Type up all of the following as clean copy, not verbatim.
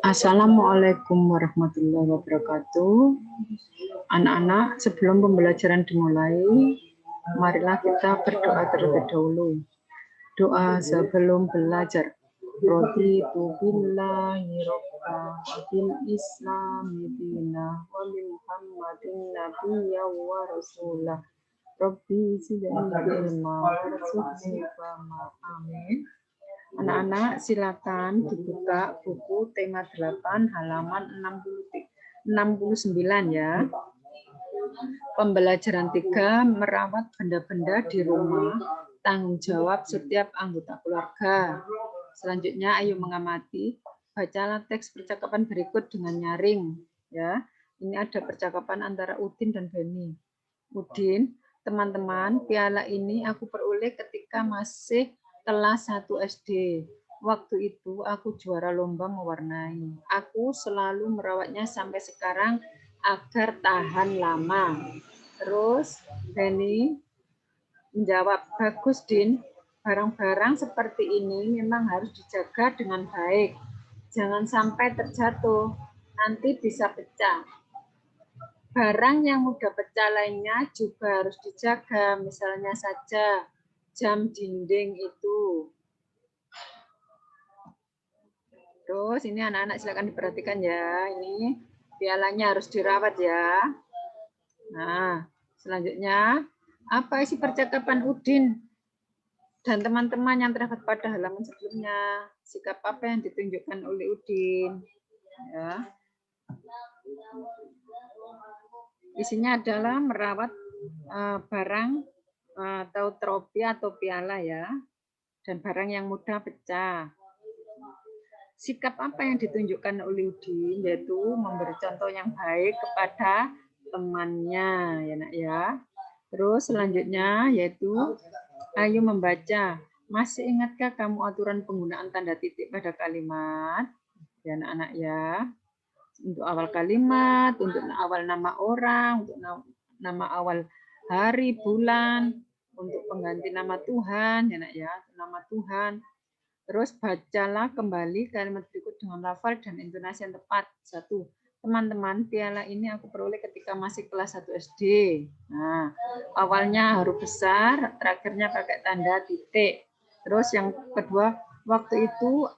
Assalamualaikum warahmatullahi wabarakatuh. Anak-anak, sebelum pembelajaran dimulai, marilah kita berdoa terlebih dahulu. Doa sebelum belajar. Raditu billahi robba wa bil islami dina wa min Muhammadin nabiyya wa rasulah. Rabbi zidni ilma warzuqni fahma. Amin. Anak-anak, silakan dibuka buku tema 8 halaman 69 ya. Pembelajaran 3, merawat benda-benda di rumah, tanggung jawab setiap anggota keluarga. Selanjutnya, ayo mengamati, bacalah teks percakapan berikut dengan nyaring ya. Ini ada percakapan antara Udin dan Beni. Udin, teman-teman, piala ini aku peroleh ketika masih kelas 1 SD. Waktu itu aku juara lomba mewarnai. Aku selalu merawatnya sampai sekarang agar tahan lama. Terus Beni menjawab, bagus Din, barang-barang seperti ini memang harus dijaga dengan baik. Jangan sampai terjatuh, nanti bisa pecah. Barang yang mudah pecah lainnya juga harus dijaga, misalnya saja jam dinding itu. Terus ini anak-anak silakan diperhatikan ya, ini pialanya harus dirawat ya. Nah, selanjutnya, apa isi percakapan Udin dan teman-teman yang terdapat pada halaman sebelumnya? Sikap apa yang ditunjukkan oleh Udin? Ya. Isinya adalah merawat barang atau trofi atau piala ya, dan barang yang mudah pecah. Sikap apa yang ditunjukkan oleh Udin, yaitu memberi contoh yang baik kepada temannya ya nak ya. Terus selanjutnya yaitu ayo membaca. Masih ingatkah kamu aturan penggunaan tanda titik pada kalimat? Ya anak-anak ya. Untuk awal kalimat, untuk awal nama orang, untuk nama awal hari, bulan, untuk pengganti nama Tuhan ya nak ya, nama Tuhan. Terus bacalah kembali kalimat berikut dengan lafal dan intonasi yang tepat. 1. Teman-teman, piala ini aku peroleh ketika masih kelas 1 SD. Nah, awalnya huruf besar, terakhirnya pakai tanda titik. Terus yang kedua, waktu itu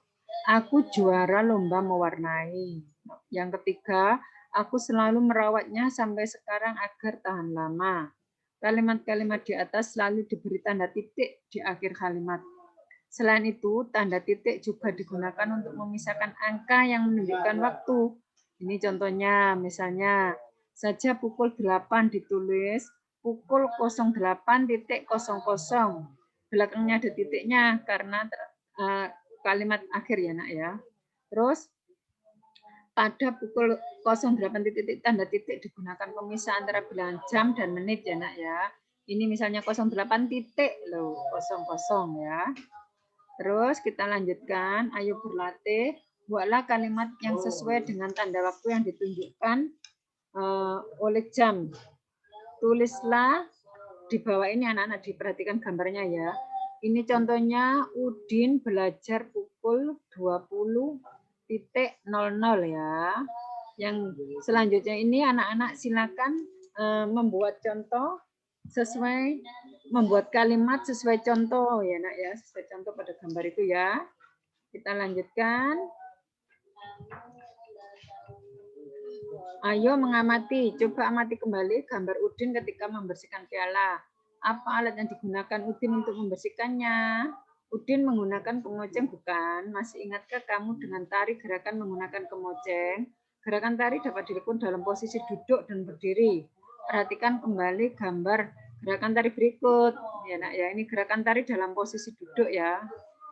aku juara lomba mewarnai. Yang ketiga, aku selalu merawatnya sampai sekarang agar tahan lama. Kalimat-kalimat di atas selalu diberi tanda titik di akhir kalimat. Selain itu, tanda titik juga digunakan untuk memisahkan angka yang menunjukkan waktu. Ini contohnya, misalnya saja pukul 8 ditulis pukul 08.00. Belakangnya ada titiknya karena kalimat akhir ya nak ya. Terus pada pukul 08 titik tanda titik digunakan pemisah antara bilangan jam dan menit ya nak ya. Ini misalnya 08 titik loh, 00 ya. Terus kita lanjutkan, ayo berlatih, buatlah kalimat yang sesuai dengan tanda waktu yang ditunjukkan oleh jam. Tulislah di bawah ini anak-anak, diperhatikan gambarnya ya. Ini contohnya Udin belajar pukul 20.00 ya. Yang selanjutnya ini anak-anak silakan membuat contoh sesuai, membuat kalimat sesuai contoh ya nak ya, sesuai contoh pada gambar itu ya. Kita lanjutkan. Ayo mengamati, coba amati kembali gambar Udin ketika membersihkan piala. Apa alat yang digunakan Udin untuk membersihkannya? Udin menggunakan kemoceng bukan? Masih ingatkah kamu dengan tari gerakan menggunakan kemoceng? Gerakan tari dapat dilakukan dalam posisi duduk dan berdiri. Perhatikan kembali gambar gerakan tari berikut. Ya nak ya, ini gerakan tari dalam posisi duduk ya.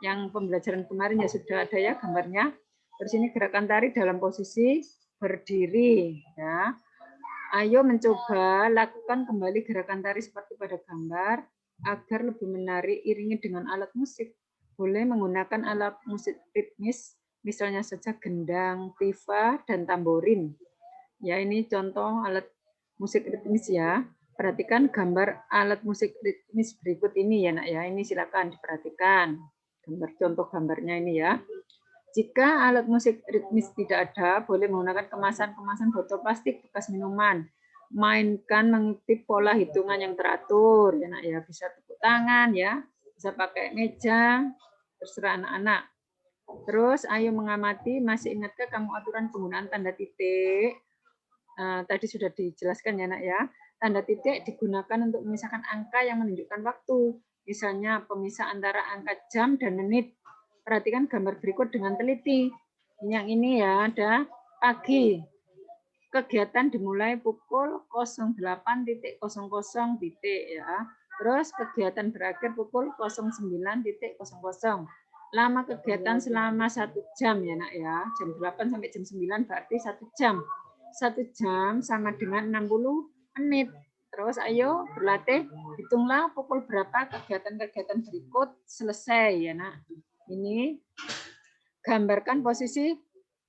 Yang pembelajaran kemarin ya sudah ada ya gambarnya. Terus ini gerakan tari dalam posisi berdiri ya. Ayo mencoba lakukan kembali gerakan tari seperti pada gambar agar lebih menarik, iringi dengan alat musik. Boleh menggunakan alat musik ritmis, misalnya saja gendang, tifa, dan tamborin. Ya, ini contoh alat musik ritmis ya. Perhatikan gambar alat musik ritmis berikut ini ya nak ya. Ini silakan diperhatikan. Gambar contoh gambarnya ini ya. Jika alat musik ritmis tidak ada, boleh menggunakan kemasan-kemasan botol plastik bekas minuman. Mainkan mengikuti pola hitungan yang teratur, ya nak ya, bisa tepuk tangan ya, bisa pakai meja, terserah anak-anak. Terus ayo mengamati, masih ingatkah kamu aturan penggunaan tanda titik? Tadi sudah dijelaskan ya nak ya. Tanda titik digunakan untuk memisahkan angka yang menunjukkan waktu. Misalnya pemisah antara angka jam dan menit. Perhatikan gambar berikut dengan teliti. Yang ini ya ada pagi. Kegiatan dimulai pukul 08.00 ya. Terus kegiatan berakhir pukul 09.00. Lama kegiatan selama 1 jam ya nak ya. Jam 8 sampai jam 9 berarti 1 jam. 1 jam sama dengan 60 menit. Terus ayo berlatih, hitunglah pukul berapa kegiatan-kegiatan berikut selesai ya nak. Ini gambarkan posisi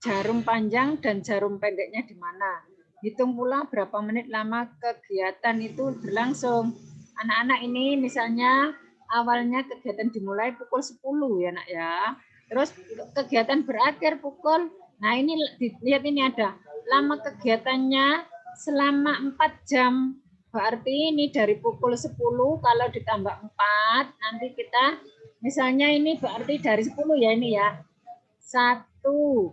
jarum panjang dan jarum pendeknya di mana. Hitung pula berapa menit lama kegiatan itu berlangsung. Anak-anak ini misalnya awalnya kegiatan dimulai pukul 10 ya nak ya. Terus kegiatan berakhir pukul, nah ini lihat ini ada lama kegiatannya selama 4 jam. Berarti ini dari pukul 10 kalau ditambah 4 nanti kita misalnya ini berarti dari 10 ya ini ya. 1, 2,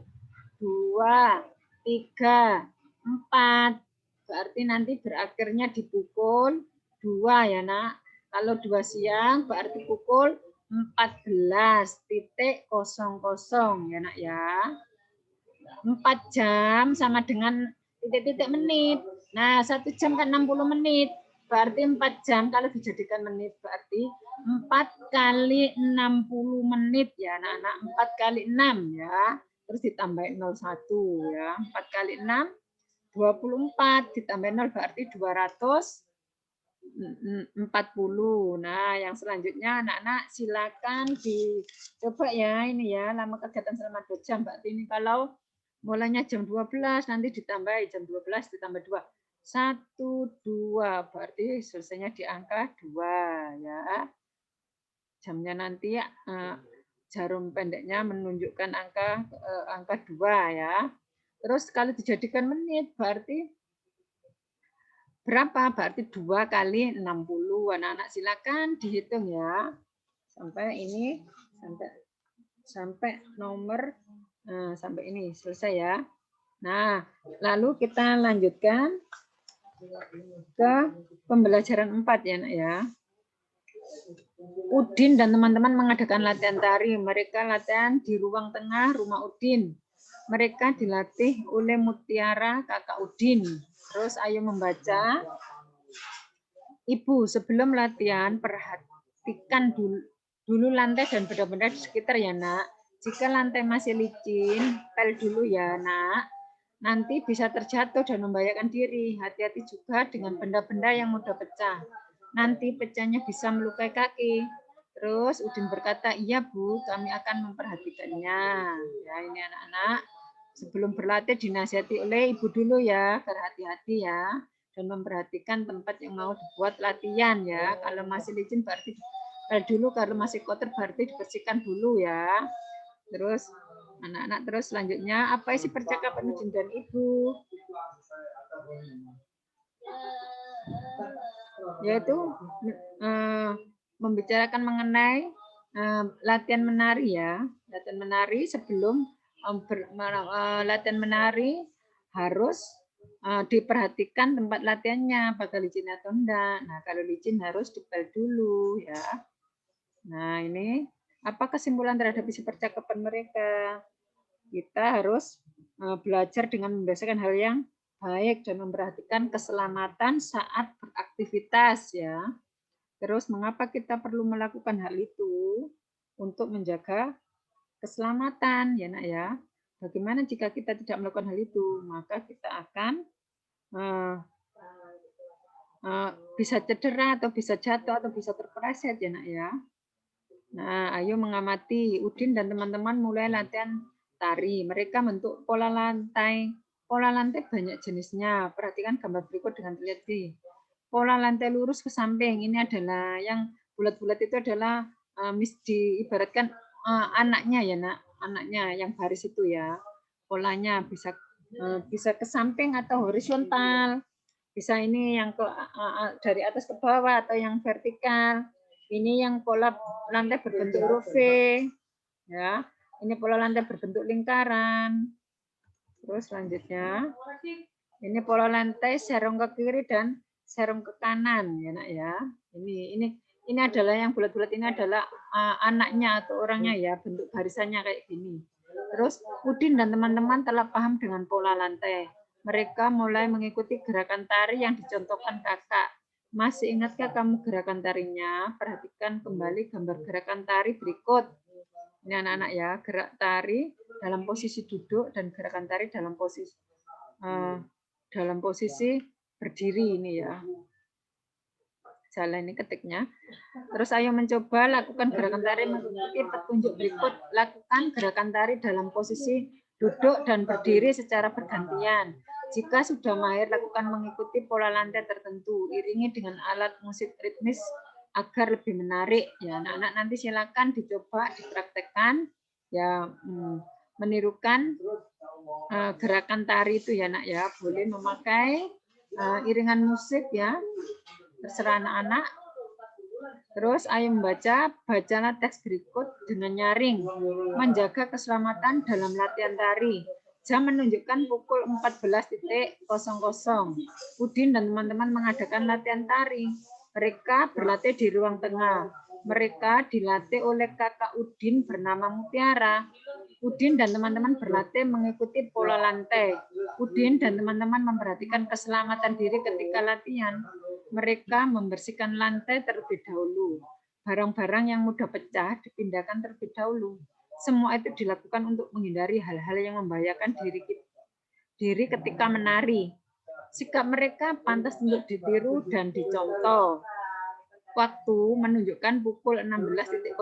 3, 4. Berarti nanti berakhirnya di pukul 2 ya nak. Kalau 2 siang berarti pukul 14.00 ya nak ya. 4 jam sama dengan titik-titik menit. Nah 1 jam kan 60 menit. Berarti 4 jam kalau dijadikan menit berarti 4 kali 60 menit ya anak-anak. 4 kali 6 ya. Terus ditambahin 01 ya. 4 kali 6, 24. Ditambahin 0 berarti 240. Nah yang selanjutnya anak-anak silakan dicoba ya ini ya. Lama kegiatan selama 2 jam. Berarti ini kalau mulainya jam 12 nanti ditambah jam 12 ditambah 2. 1, 2 berarti selesainya di angka 2 ya. Jamnya nanti jarum pendeknya menunjukkan angka 2 ya. Terus kalau dijadikan menit berarti berapa? Berarti 2 kali 60. Anak-anak silakan dihitung ya. Sampai ini sampai nomor sampai ini selesai ya. Nah, lalu kita lanjutkan ke pembelajaran 4 ya nak ya. Udin dan teman-teman mengadakan latihan tari. Mereka latihan di ruang tengah rumah Udin. Mereka dilatih oleh Mutiara kakak Udin. Terus ayo membaca. Ibu, sebelum latihan perhatikan dulu lantai dan benda-benda di sekitar ya nak. Jika lantai masih licin, pel dulu ya nak. Nanti bisa terjatuh dan membahayakan diri. Hati-hati juga dengan benda-benda yang mudah pecah. Nanti pecahnya bisa melukai kaki. Terus Udin berkata, iya Bu, kami akan memperhatikannya. Ya ini anak-anak. Sebelum berlatih dinasihati oleh ibu dulu ya, berhati-hati ya. Dan memperhatikan tempat yang mau dibuat latihan ya. Kalau masih licin berarti dulu, kalau masih kotor berarti dibersihkan dulu ya. Terus anak-anak terus selanjutnya apa isi percakapan Udin dan ibu? Yaitu membicarakan mengenai latihan menari ya. Latihan menari sebelum latihan menari harus diperhatikan tempat latihannya, apakah licin atau enggak. Nah, kalau licin harus dipel dulu ya. Nah, ini apa kesimpulan terhadap isi percakapan mereka? Kita harus belajar dengan membiasakan hal yang baik dan memperhatikan keselamatan saat beraktivitas ya. Terus mengapa kita perlu melakukan hal itu? Untuk menjaga keselamatan ya nak ya. Bagaimana jika kita tidak melakukan hal itu? Maka kita akan bisa cedera atau bisa jatuh atau bisa terpeleset ya nak ya. Nah, ayo mengamati. Udin dan teman-teman mulai latihan tari. Mereka bentuk pola lantai. Pola lantai banyak jenisnya. Perhatikan gambar berikut dengan teliti. Pola lantai lurus ke samping. Ini adalah yang bulat-bulat itu adalah diibaratkan anaknya ya nak. anaknya yang baris itu ya. Polanya bisa ke samping atau horizontal. Bisa ini yang dari atas ke bawah atau yang vertikal. Ini yang pola lantai berbentuk huruf V. Ya. Ini pola lantai berbentuk lingkaran. Terus selanjutnya ini pola lantai serong ke kiri dan serong ke kanan ya nak ya. Ini adalah yang bulat-bulat ini adalah anaknya atau orangnya ya, bentuk barisannya kayak gini. Terus Udin dan teman-teman telah paham dengan pola lantai. Mereka mulai mengikuti gerakan tari yang dicontohkan kakak. Masih ingatkah kamu gerakan tarinya? Perhatikan kembali gambar gerakan tari berikut. Ini anak-anak ya, gerak tari dalam posisi duduk dan gerakan tari dalam posisi berdiri ini ya. Salah ini ketiknya. Terus ayo mencoba lakukan gerakan tari mengikuti petunjuk berikut. Lakukan gerakan tari dalam posisi duduk dan berdiri secara bergantian. Jika sudah mahir, lakukan mengikuti pola lantai tertentu. Iringi dengan alat musik ritmis agar lebih menarik. Ya, anak-anak nanti silakan dicoba, dipraktekkan. Ya, menirukan gerakan tari itu ya nak ya. Boleh memakai iringan musik ya. Terserah anak-anak. Terus ayo membaca, bacalah teks berikut dengan nyaring. Menjaga keselamatan dalam latihan tari. Jam menunjukkan pukul 14.00. Udin dan teman-teman mengadakan latihan tari. Mereka berlatih di ruang tengah. Mereka dilatih oleh kakak Udin bernama Mutiara. Udin dan teman-teman berlatih mengikuti pola lantai. Udin dan teman-teman memperhatikan keselamatan diri ketika latihan. Mereka membersihkan lantai terlebih dahulu. Barang-barang yang mudah pecah dipindahkan terlebih dahulu. Semua itu dilakukan untuk menghindari hal-hal yang membahayakan diri ketika menari. Sikap mereka pantas untuk ditiru dan dicontoh. Waktu menunjukkan pukul 16.00.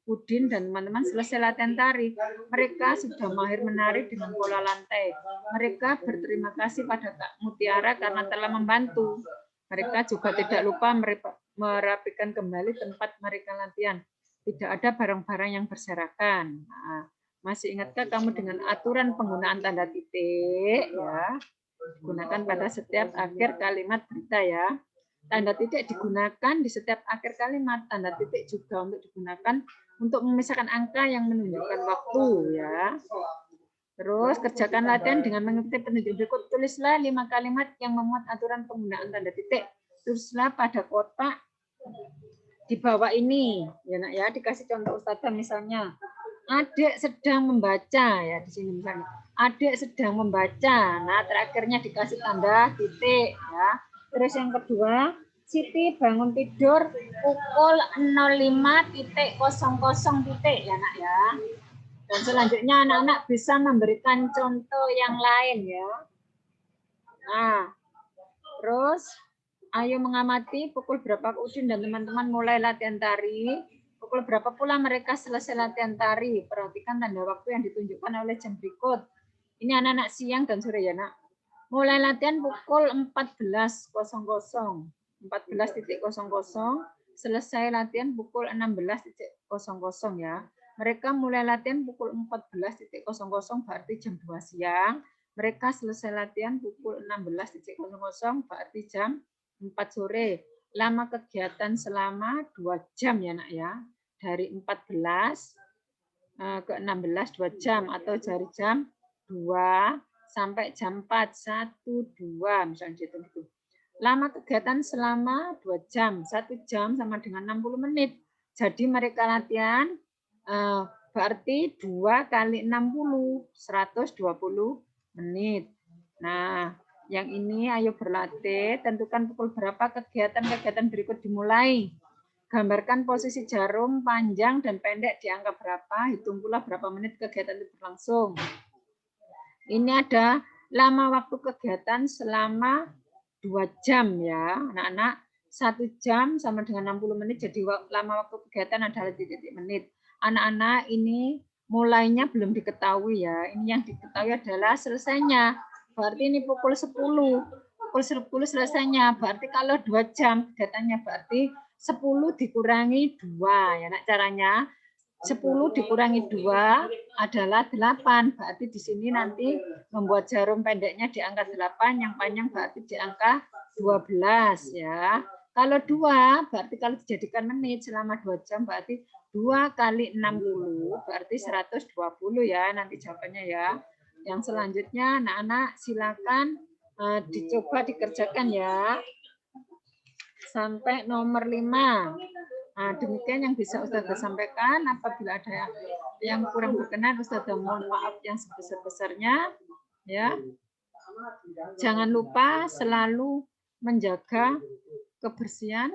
Udin dan teman-teman selesai latihan tari. Mereka sudah mahir menari dengan pola lantai. Mereka berterima kasih pada Kak Mutiara karena telah membantu. Mereka juga tidak lupa merapikan kembali tempat mereka latihan. Tidak ada barang-barang yang berserakan. Nah, masih ingatkah kamu dengan aturan penggunaan tanda titik? Ya, gunakan pada setiap akhir kalimat berita ya. Tanda titik digunakan di setiap akhir kalimat. Tanda titik juga untuk digunakan untuk memisahkan angka yang menunjukkan waktu ya. Terus kerjakan latihan dengan mengikuti petunjuk berikut. Tulislah 5 kalimat yang memuat aturan penggunaan tanda titik. Tulislah pada kotak di bawah ini. Ya nak ya, dikasih contoh Ustazah misalnya. Adik sedang membaca ya di sini misalnya. Adik sedang membaca. Nah, terakhirnya dikasih tanda titik ya. Terus yang kedua, Siti bangun tidur pukul 05.00 ya nak ya. Dan selanjutnya anak-anak bisa memberikan contoh yang lain ya. Nah, terus ayo mengamati pukul berapa Udin dan teman-teman mulai latihan tari. Pukul berapa pula mereka selesai latihan tari. Perhatikan tanda waktu yang ditunjukkan oleh jam berikut. Ini anak-anak siang dan sore ya nak. Mulai latihan pukul 14.00. Selesai latihan pukul 16.00 ya. Mereka mulai latihan pukul 14.00 berarti jam 2 siang. Mereka selesai latihan pukul 16.00 berarti jam 4 sore. Lama kegiatan selama 2 jam ya nak ya. Dari 14 ke 16 2 jam atau dari jam 2 sampai jam 4 1 2 misalnya gitu. Lama kegiatan selama 2 jam. 1 jam sama dengan 60 menit. Jadi mereka latihan berarti 2 kali 60 120 menit. Nah, yang ini ayo berlatih, tentukan pukul berapa kegiatan-kegiatan berikut dimulai. Gambarkan posisi jarum panjang dan pendek di angka berapa, hitung pula berapa menit kegiatan itu berlangsung. Ini ada lama waktu kegiatan selama 2 jam ya, anak-anak. 1 jam sama dengan 60 menit, jadi lama waktu kegiatan adalah titik-titik menit. Anak-anak ini mulainya belum diketahui ya, ini yang diketahui adalah selesainya. Berarti ini pukul 10. Pukul 10 selesainya, berarti kalau 2 jam kegiatannya berarti 10 dikurangi 2 ya nak caranya. 10 dikurangi 2 adalah 8. Berarti di sini nanti membuat jarum pendeknya di angka 8, yang panjang berarti di angka 12 ya. Kalau 2 berarti kalau dijadikan menit selama 2 jam berarti 2 kali 60 berarti 120 ya nanti jawabannya ya. Yang selanjutnya anak-anak silakan dicoba dikerjakan ya. Sampai nomor 5. Nah, demikian yang bisa Ustazah sampaikan. Apabila ada yang kurang berkenan, Ustazah mohon maaf yang sebesar-besarnya. Ya, jangan lupa selalu menjaga kebersihan,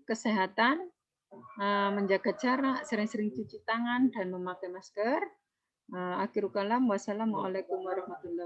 kesehatan, menjaga jarak, sering-sering cuci tangan dan memakai masker. Akhirul kalam, wassalamualaikum warahmatullahi wabarakatuh.